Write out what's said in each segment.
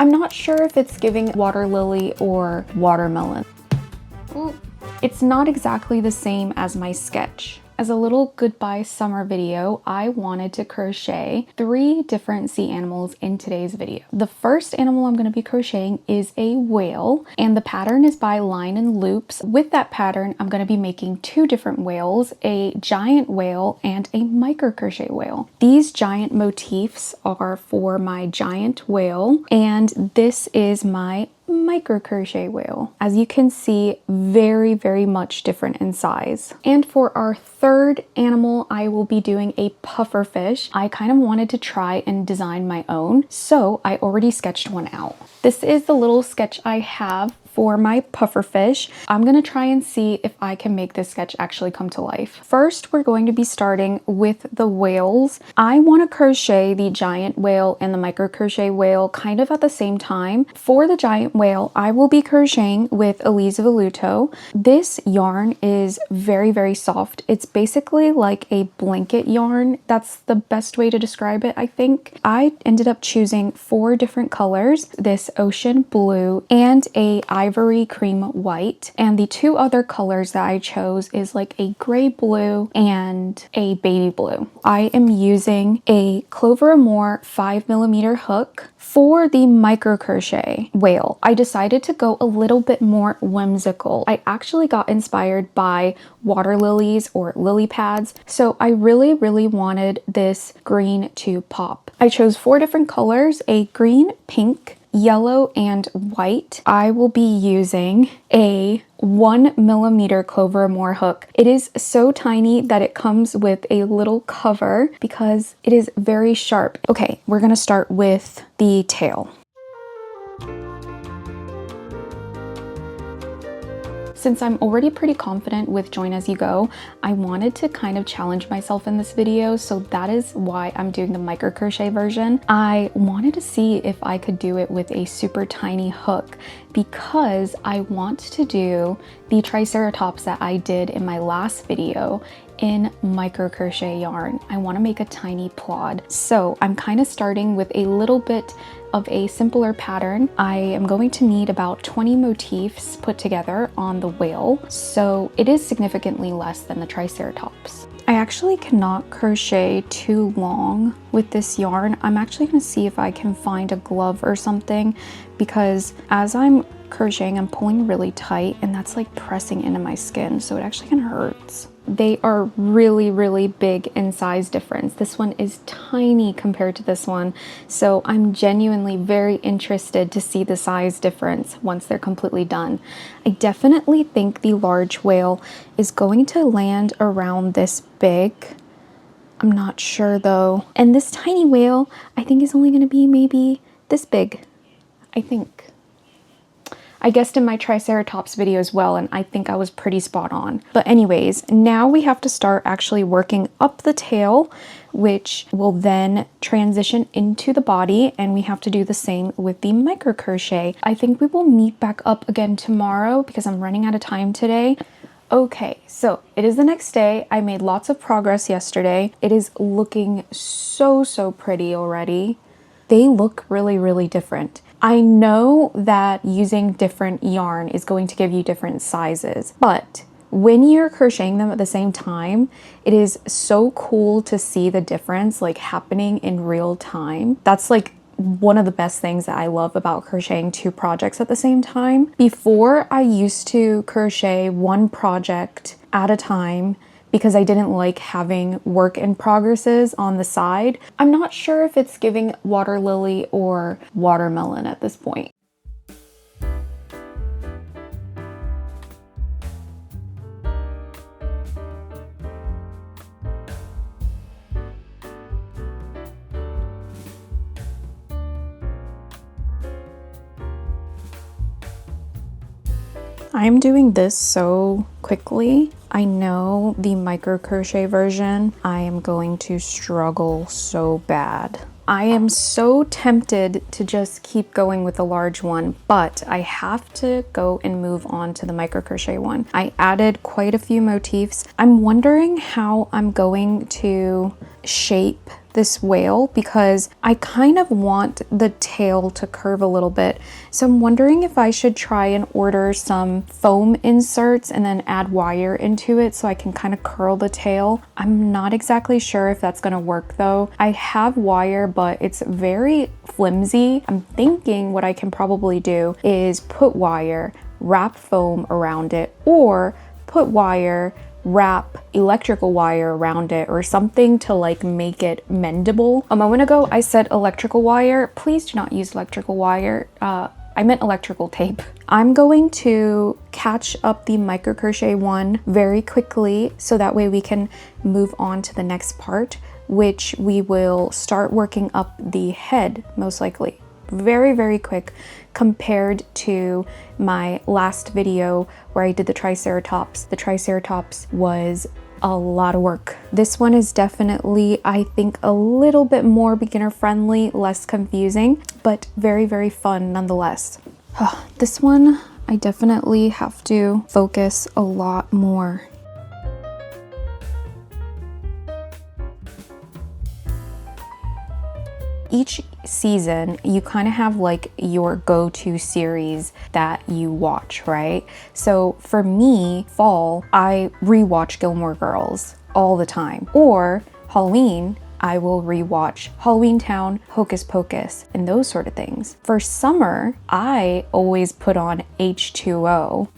I'm not sure if it's giving water lily or watermelon. Ooh. It's not exactly the same as my sketch. As a little goodbye summer video, I wanted to crochet 3 different sea animals in today's video. The first animal I'm going to be crocheting is a whale, and the pattern is by Line and Loops. With that pattern, I'm going to be making 2 different whales, a giant whale and a micro crochet whale. These giant motifs are for my giant whale, and this is my micro crochet whale. As you can see, very much different in size. And for our third animal, I will be doing a pufferfish. I kind of wanted to try and design my own, so I already sketched one out. This is the little sketch I have for my pufferfish. I'm gonna try and see if I can make this sketch actually come to life. First, we're going to be starting with the whales. I want to crochet the giant whale and the micro crochet whale kind of at the same time. For the giant whale, I will be crocheting with Alize Velluto. This yarn is very soft. It's basically like a blanket yarn. That's the best way to describe it, I think. I ended up choosing 4 different colors, this ocean blue and a ivory cream white, and the 2 other colors that I chose is like a gray blue and a baby blue. I am using a Clover Amour 5mm hook. For the micro crochet whale, I decided to go a little bit more whimsical. I actually got inspired by water lilies or lily pads, so I really wanted this green to pop. I chose 4 different colors, a green, pink, yellow, and white. I will be using a 1mm Clover Amour hook. It is so tiny that it comes with a little cover because it is very sharp. Okay, we're gonna start with the tail. Since I'm already pretty confident with Join As You Go, I wanted to kind of challenge myself in this video, so that is why I'm doing the micro crochet version. I wanted to see if I could do it with a super tiny hook because I want to do the triceratops that I did in my last video in micro crochet yarn. I want to make a tiny plod. So I'm kind of starting with a little bit of a simpler pattern. I am going to need about 20 motifs put together on the whale, so it is significantly less than the triceratops. I actually cannot crochet too long with this yarn. I'm actually going to see if I can find a glove or something, because as I'm crocheting, I'm pulling really tight and that's like pressing into my skin, so it actually kind of hurts. They are really big in size difference. This one is tiny compared to this one, so I'm genuinely very interested to see the size difference once they're completely done. I definitely think the large whale is going to land around this big. I'm not sure though. And this tiny whale, I think, is only going to be maybe this big, I think. I guessed in my Triceratops video as well, and I think I was pretty spot on. But anyways, now we have to start actually working up the tail, which will then transition into the body, and we have to do the same with the micro crochet. I think we will meet back up again tomorrow because I'm running out of time today. Okay, so it is the next day. I made lots of progress yesterday. It is looking so pretty already. They look really different. I know that using different yarn is going to give you different sizes, but when you're crocheting them at the same time, it is so cool to see the difference like happening in real time. That's like one of the best things that I love about crocheting 2 projects at the same time. Before, I used to crochet 1 project at a time because I didn't like having work in progresses on the side. I'm not sure if it's giving water lily or watermelon at this point. I'm doing this so quickly. I know the micro crochet version, I am going to struggle so bad. I am so tempted to just keep going with the large one, but I have to go and move on to the micro crochet one. I added quite a few motifs. I'm wondering how I'm going to shape this whale because I kind of want the tail to curve a little bit. So I'm wondering if I should try and order some foam inserts and then add wire into it so I can kind of curl the tail. I'm not exactly sure if that's gonna work though. I have wire, but it's very flimsy. I'm thinking what I can probably do is put wire, wrap foam around it, or put wire, wrap electrical wire around it or something to like make it mendable. A moment ago I said electrical wire. Please do not use electrical wire. I meant electrical tape. I'm going to catch up the micro crochet one very quickly so that way we can move on to the next part, which we will start working up the head most likely. Very, very quick compared to my last video where I did the Triceratops. The Triceratops was a lot of work. This one is definitely, I think, a little bit more beginner friendly, less confusing, but very, very fun nonetheless. This one, I definitely have to focus a lot more. Each season, you kind of have like your go-to series that you watch, right? So for me, fall, I rewatch Gilmore Girls all the time. Or Halloween, I will rewatch Halloween Town, Hocus Pocus, and those sort of things. For summer, I always put on H2O.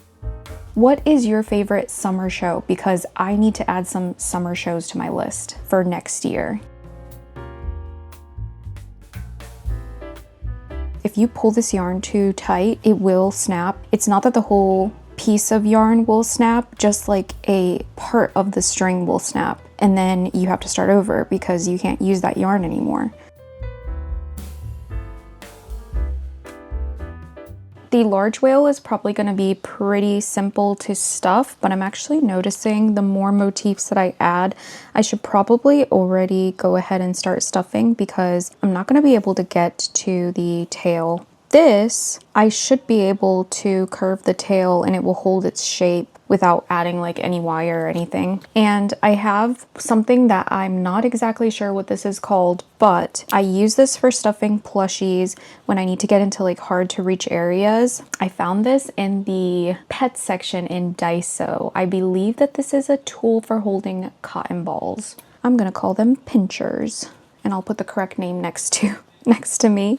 What is your favorite summer show? Because I need to add some summer shows to my list for next year. If you pull this yarn too tight, it will snap. It's not that the whole piece of yarn will snap, just like a part of the string will snap. And then you have to start over because you can't use that yarn anymore. The large whale is probably going to be pretty simple to stuff, but I'm actually noticing the more motifs that I add, I should probably already go ahead and start stuffing because I'm not going to be able to get to the tail. This, I should be able to curve the tail and it will hold its shape without adding like any wire or anything. And I have something that I'm not exactly sure what this is called, but I use this for stuffing plushies when I need to get into like hard to reach areas. I found this in the pet section in Daiso. I believe that this is a tool for holding cotton balls. I'm gonna call them pinchers, and I'll put the correct name next to me.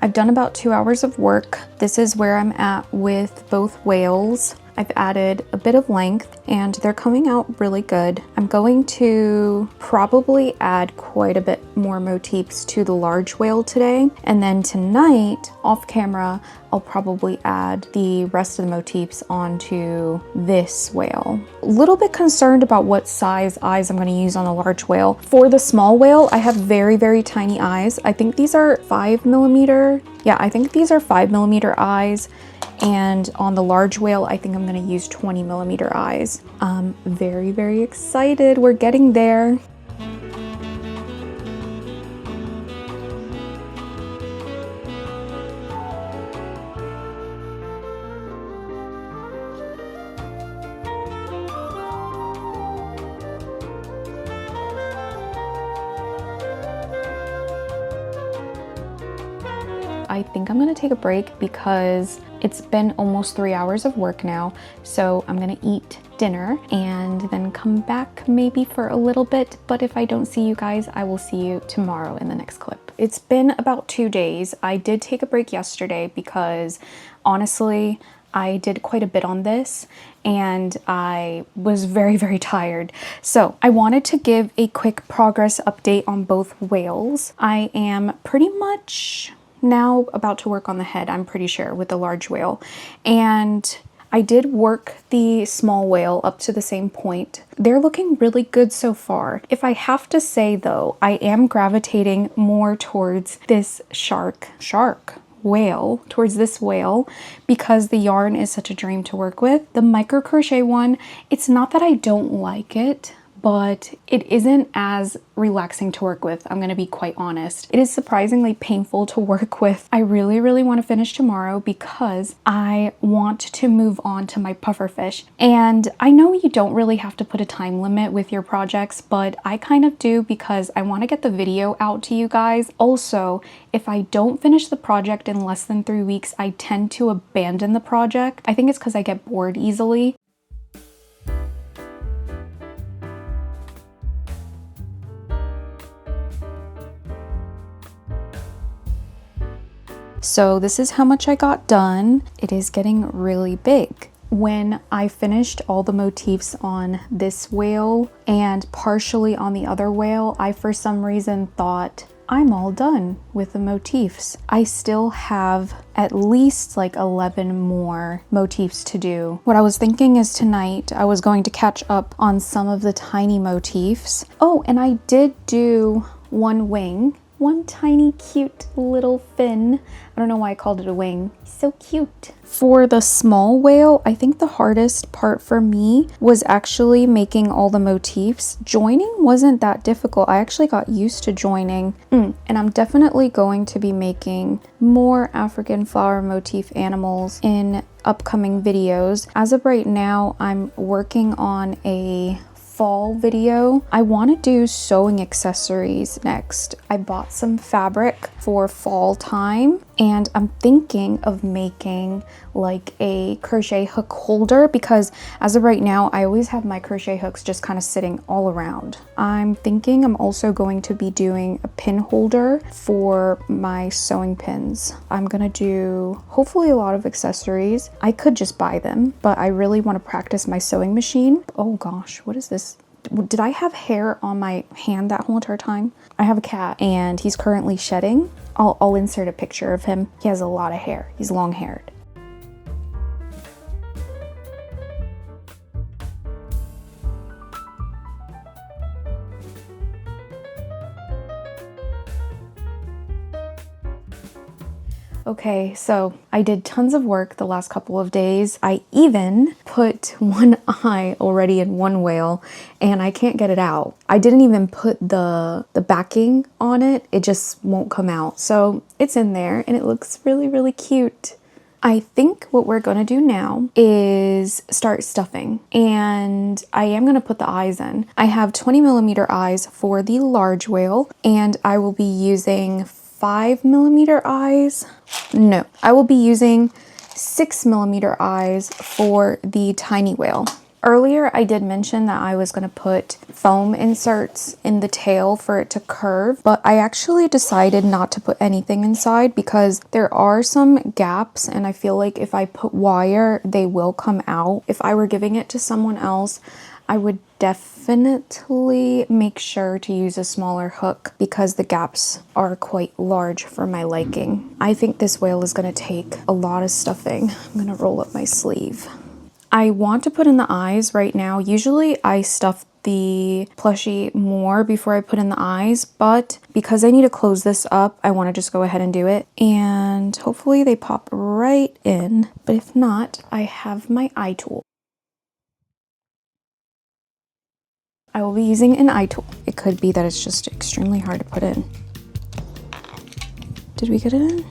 I've done about 2 hours of work. This is where I'm at with both whales. I've added a bit of length and they're coming out really good. I'm going to probably add quite a bit more motifs to the large whale today. And then tonight, off camera, I'll probably add the rest of the motifs onto this whale. A little bit concerned about what size eyes I'm going to use on the large whale. For the small whale, I have very, very tiny eyes. I think these are 5mm. Yeah, I think these are 5mm eyes. And on the large whale, I think I'm gonna use 20mm eyes. Very, very excited. We're getting there. I think I'm gonna take a break because it's been almost 3 hours of work now. So I'm gonna eat dinner and then come back maybe for a little bit. But if I don't see you guys, I will see you tomorrow in the next clip. It's been about 2 days. I did take a break yesterday because honestly, I did quite a bit on this and I was very, very tired. So I wanted to give a quick progress update on both whales. I am pretty much now about to work on the head, I'm pretty sure, with the large whale. And I did work the small whale up to the same point. They're looking really good so far. If I have to say though, I am gravitating more towards this whale, towards this whale, because the yarn is such a dream to work with. The micro crochet one, it's not that I don't like it, but it isn't as relaxing to work with. I'm gonna be quite honest. It is surprisingly painful to work with. I really, really want to finish tomorrow because I want to move on to my pufferfish. And I know you don't really have to put a time limit with your projects, but I kind of do because I want to get the video out to you guys. Also, if I don't finish the project in less than 3 weeks, I tend to abandon the project. I think it's because I get bored easily. So this is how much I got done. It is getting really big. When I finished all the motifs on this whale and partially on the other whale, I for some reason thought I'm all done with the motifs. I still have at least like 11 more motifs to do. What I was thinking is tonight I was going to catch up on some of the tiny motifs. Oh, and I did do one wing. One tiny cute little fin. I don't know why I called it a wing. So cute. For the small whale, I think the hardest part for me was actually making all the motifs. Joining wasn't that difficult. I actually got used to joining. And I'm definitely going to be making more African flower motif animals in upcoming videos. As of right now, I'm working on a fall video. I want to do sewing accessories next. I bought some fabric for fall time and I'm thinking of making like a crochet hook holder because as of right now I always have my crochet hooks just kind of sitting all around. I'm thinking I'm also going to be doing a pin holder for my sewing pins. I'm gonna do hopefully a lot of accessories. I could just buy them, but I really want to practice my sewing machine. Oh gosh, what is this? Did I have hair on my hand that whole entire time? I have a cat and he's currently shedding. I'll insert a picture of him. He has a lot of hair. He's long haired. Okay, so I did tons of work the last couple of days. I even put one eye already in one whale and I can't get it out. I didn't even put the backing on it. It just won't come out. So it's in there and it looks really, really cute. I think what we're gonna do now is start stuffing, and I am gonna put the eyes in. I have 20mm eyes for the large whale and I will be using 5mm eyes. No, I will be using 6mm eyes for the tiny whale. Earlier, I did mention that I was going to put foam inserts in the tail for it to curve, but I actually decided not to put anything inside because there are some gaps and I feel like if I put wire, they will come out. If I were giving it to someone else, I would definitely make sure to use a smaller hook because the gaps are quite large for my liking. I think this whale is going to take a lot of stuffing. I'm going to roll up my sleeve. I want to put in the eyes right now. Usually I stuff the plushie more before I put in the eyes, but because I need to close this up, I want to just go ahead and do it. And hopefully they pop right in, but if not, I have my eye tool. I will be using an eye tool. It could be that it's just extremely hard to put in. Did we get it in?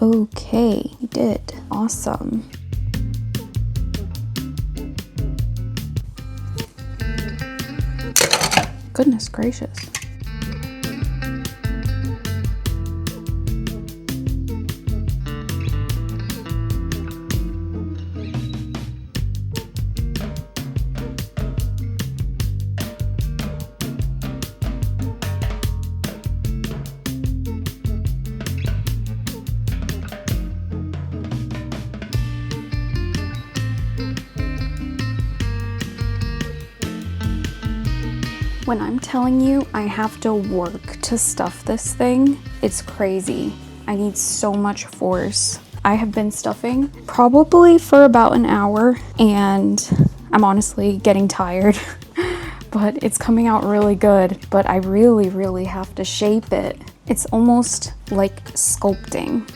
Okay, we did. Awesome. Goodness gracious. When I'm telling you I have to work to stuff this thing, it's crazy. I need so much force. I have been stuffing probably for about an hour and I'm honestly getting tired, but it's coming out really good. But I really, really have to shape it. It's almost like sculpting.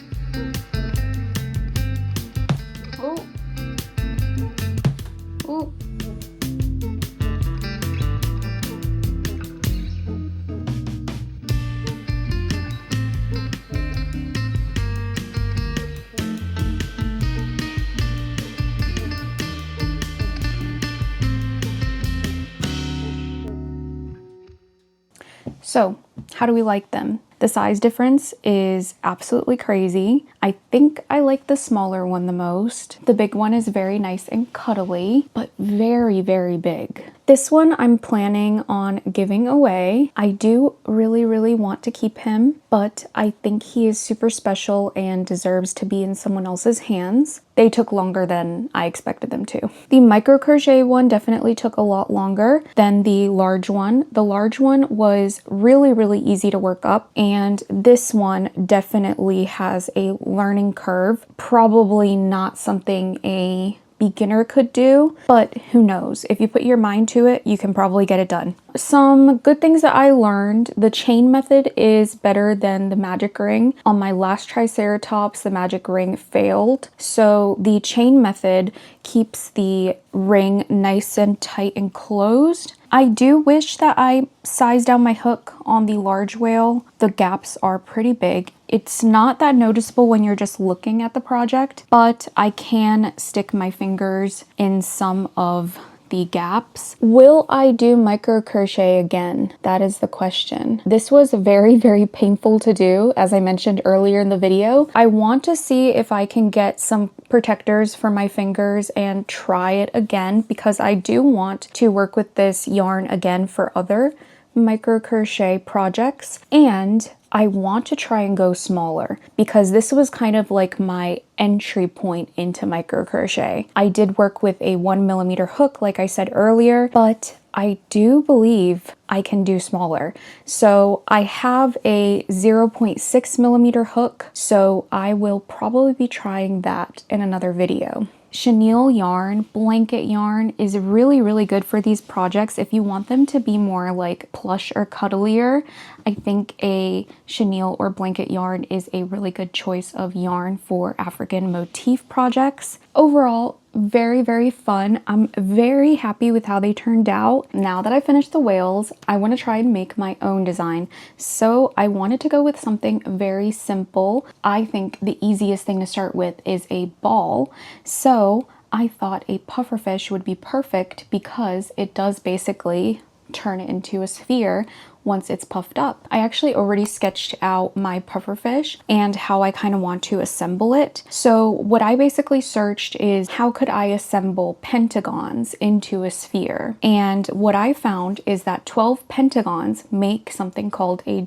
So, how do we like them? The size difference is absolutely crazy. I think I like the smaller one the most. The big one is very nice and cuddly, but very, very big. This one I'm planning on giving away. I do really, really want to keep him, but I think he is super special and deserves to be in someone else's hands. They took longer than I expected them to. The micro crochet one definitely took a lot longer than the large one. The large one was really, really easy to work up, and this one definitely has a learning curve. Probably not something a beginner could do, but who knows? If you put your mind to it, you can probably get it done. Some good things that I learned: the chain method is better than the magic ring. On my last Triceratops, the magic ring failed. So the chain method keeps the ring nice and tight and closed. I do wish that I sized down my hook on the large whale. The gaps are pretty big. It's not that noticeable when you're just looking at the project, but I can stick my fingers in some of the gaps. Will I do micro crochet again? That is the question. This was very, very painful to do, as I mentioned earlier in the video. I want to see if I can get some protectors for my fingers and try it again, because I do want to work with this yarn again for other micro crochet projects, and I want to try and go smaller because this was kind of like my entry point into micro crochet. I did work with a 1mm hook, like I said earlier, but I do believe I can do smaller. So I have a 0.6mm hook, so I will probably be trying that in another video. Chenille yarn, blanket yarn, is really, really good for these projects. If you want them to be more like plush or cuddlier, I think a chenille or blanket yarn is a really good choice of yarn for African motif projects. Overall, very, very fun. I'm very happy with how they turned out. Now that I finished the whales, I want to try and make my own design. So I wanted to go with something very simple. I think the easiest thing to start with is a ball. So I thought a pufferfish would be perfect because it does basically turn it into a sphere once it's puffed up. I actually already sketched out my pufferfish and how I kind of want to assemble it. So what I basically searched is how could I assemble pentagons into a sphere? And what I found is that 12 pentagons make something called a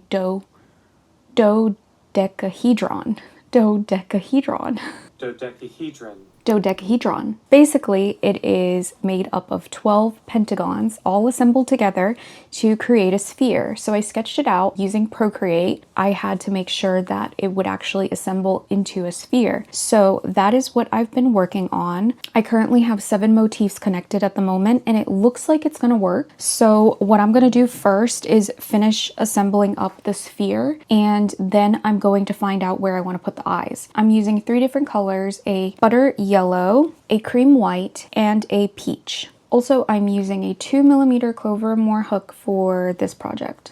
dodecahedron. Dodecahedron. Basically, it is made up of 12 pentagons all assembled together to create a sphere. So I sketched it out using Procreate. I had to make sure that it would actually assemble into a sphere. So that is what I've been working on. I currently have 7 motifs connected at the moment, and it looks like it's gonna work. So what I'm gonna do first is finish assembling up the sphere, and then I'm going to find out where I want to put the eyes. I'm using 3 different colors: a butter yellow, a cream white, and a peach. Also, I'm using a 2mm clover amour hook for this project.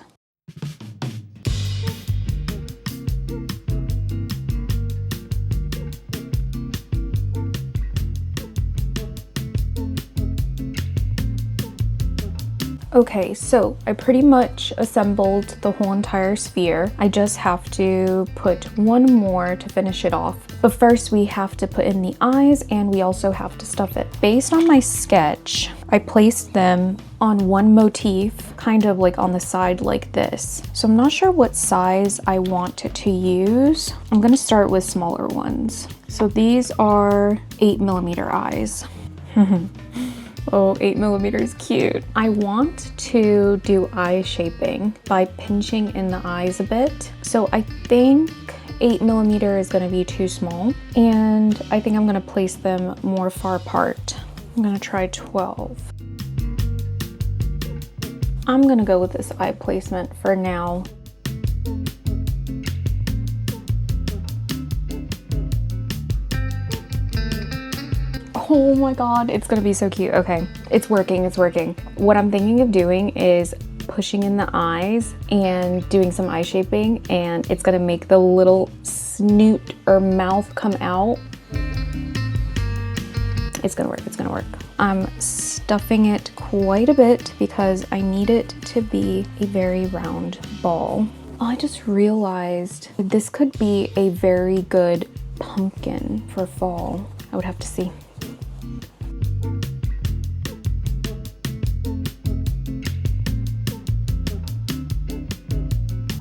Okay, so I pretty much assembled the whole entire sphere. I just have to put one more to finish it off. But first we have to put in the eyes, and we also have to stuff it. Based on my sketch, I placed them on one motif, kind of like on the side like this. So I'm not sure what size I want to use. I'm gonna start with smaller ones. So these are 8mm eyes. Oh, 8mm is cute. I want to do eye shaping by pinching in the eyes a bit. So I think 8mm is gonna be too small, and I think I'm gonna place them more far apart. I'm gonna try 12. I'm gonna go with this eye placement for now. Oh my god, it's gonna be so cute. Okay, it's working, it's working. What I'm thinking of doing is pushing in the eyes and doing some eye shaping, and it's gonna make the little snoot or mouth come out. It's gonna work, it's gonna work. I'm stuffing it quite a bit because I need it to be a very round ball. Oh, I just realized this could be a very good pumpkin for fall. I would have to see.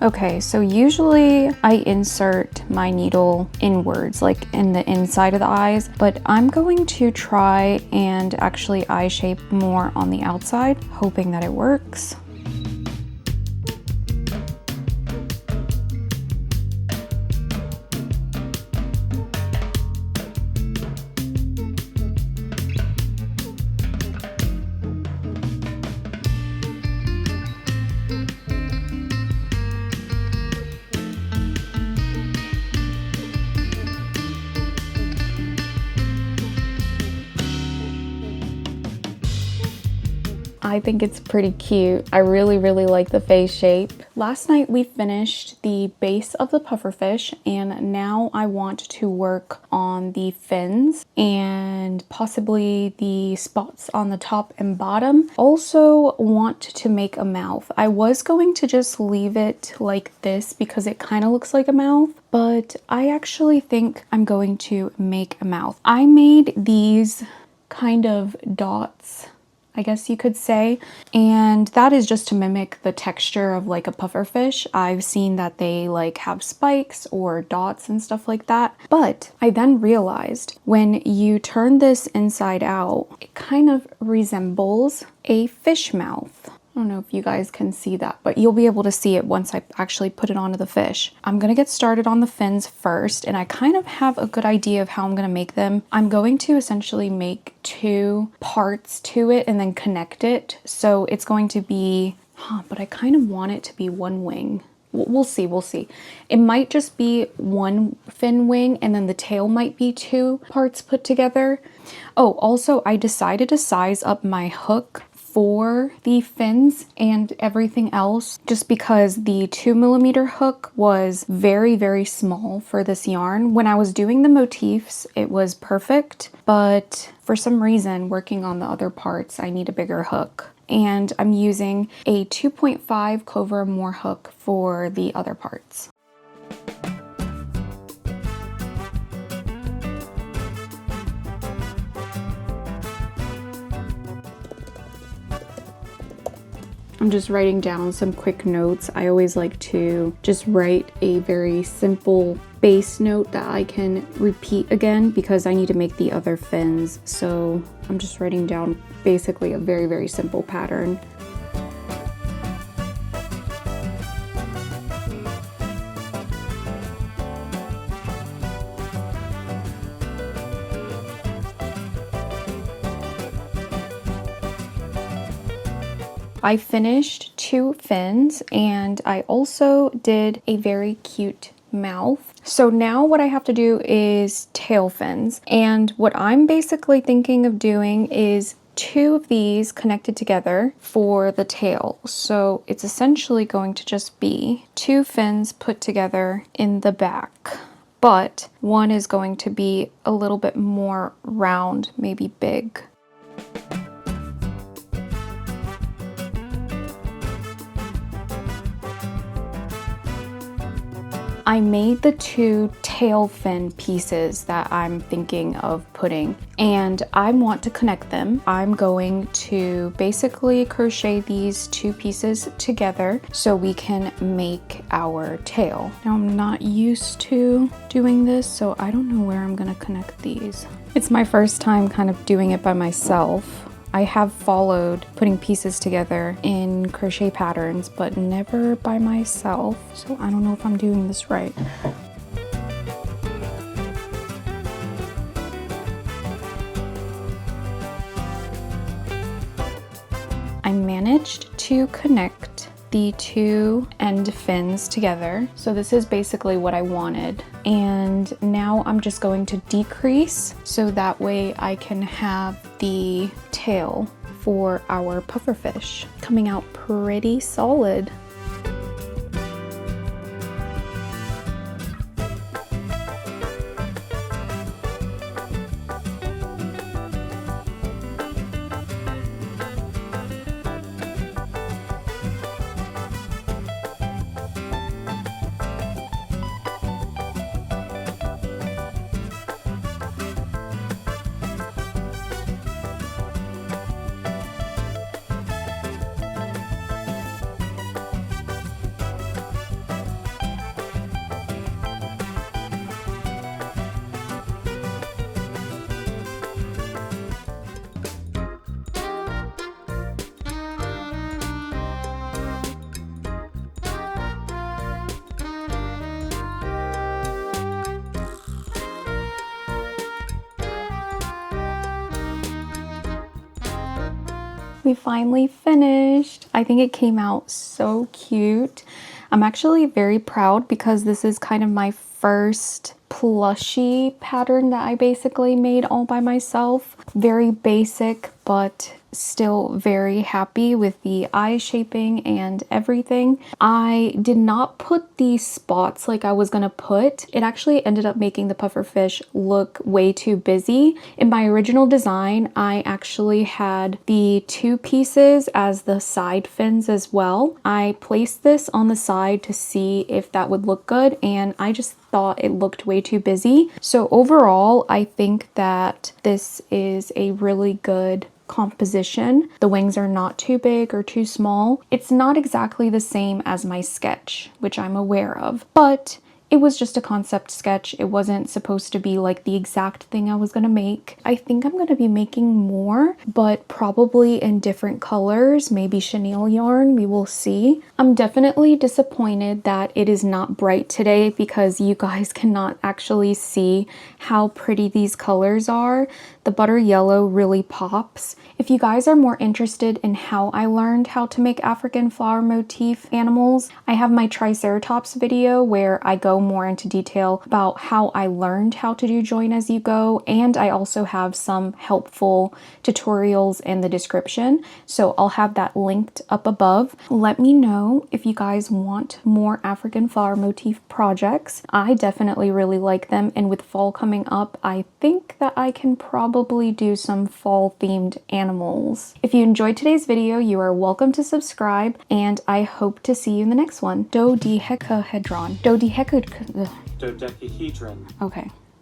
Okay, so usually I insert my needle inwards, like in the inside of the eyes, but I'm going to try and actually eye shape more on the outside, hoping that it works. I think it's pretty cute. I really like the face shape. Last night we finished the base of the pufferfish, and now I want to work on the fins and possibly the spots on the top and bottom. Also want to make a mouth. I was going to just leave it like this because it kind of looks like a mouth, but I actually think I'm going to make a mouth. I made these kind of dots, I guess you could say, and that is just to mimic the texture of like a pufferfish. I've seen that they like have spikes or dots and stuff like that, but I then realized when you turn this inside out, it kind of resembles a fish mouth. I don't know if you guys can see that, but you'll be able to see it once I actually put it onto the fish. I'm gonna get started on the fins first, and I kind of have a good idea of how I'm gonna make them. I'm going to essentially make 2 parts to it and then connect it. So it's going to be, but I kind of want it to be one wing. We'll see. It might just be one fin wing and then the tail might be 2 parts put together. Oh, also I decided to size up my hook for the fins and everything else, just because the 2mm hook was very small for this yarn. When I was doing the motifs, it was perfect, but for some reason, working on the other parts, I need a bigger hook. And I'm using a 2.5 clover amour hook for the other parts. I'm just writing down some quick notes. I always like to just write a very simple base note that I can repeat again because I need to make the other fins. So I'm just writing down basically a very simple pattern. I finished 2 fins and I also did a very cute mouth. So now what I have to do is tail fins, and what I'm basically thinking of doing is 2 of these connected together for the tail. So it's essentially going to just be 2 fins put together in the back, but one is going to be a little bit more round, maybe big. I made the 2 tail fin pieces that I'm thinking of putting, and I want to connect them. I'm going to basically crochet these 2 pieces together so we can make our tail. Now I'm not used to doing this, so I don't know where I'm gonna connect these. It's my first time kind of doing it by myself. I have followed putting pieces together in crochet patterns, but never by myself, so I don't know if I'm doing this right. I managed to connect the 2 end fins together. So this is basically what I wanted. And now I'm just going to decrease so that way I can have the tail for our pufferfish coming out pretty solid. We finally finished. I think it came out so cute. I'm actually very proud because this is kind of my first plushie pattern that I basically made all by myself. Very basic, but still very happy with the eye shaping and everything. I did not put these spots like I was gonna put. It actually ended up making the pufferfish look way too busy. In my original design, I actually had the 2 pieces as the side fins as well. I placed this on the side to see if that would look good, and I just thought it looked way too busy. So overall, I think that this is a really good composition. The wings are not too big or too small. It's not exactly the same as my sketch, which I'm aware of, but it was just a concept sketch. It wasn't supposed to be like the exact thing I was gonna make. I think I'm gonna be making more, but probably in different colors, maybe chenille yarn, we will see. I'm definitely disappointed that it is not bright today because you guys cannot actually see how pretty these colors are. The butter yellow really pops. If you guys are more interested in how I learned how to make African flower motif animals, I have my Triceratops video where I go more into detail about how I learned how to do join as you go, and I also have some helpful tutorials in the description, so I'll have that linked up above. Let me know if you guys want more African flower motif projects. I definitely really like them, and with fall coming up, I think that I can probably do some fall themed animals. If you enjoyed today's video, you are welcome to subscribe, and I hope to see you in the next one. Dodecahedron. Dodecahedron. Okay.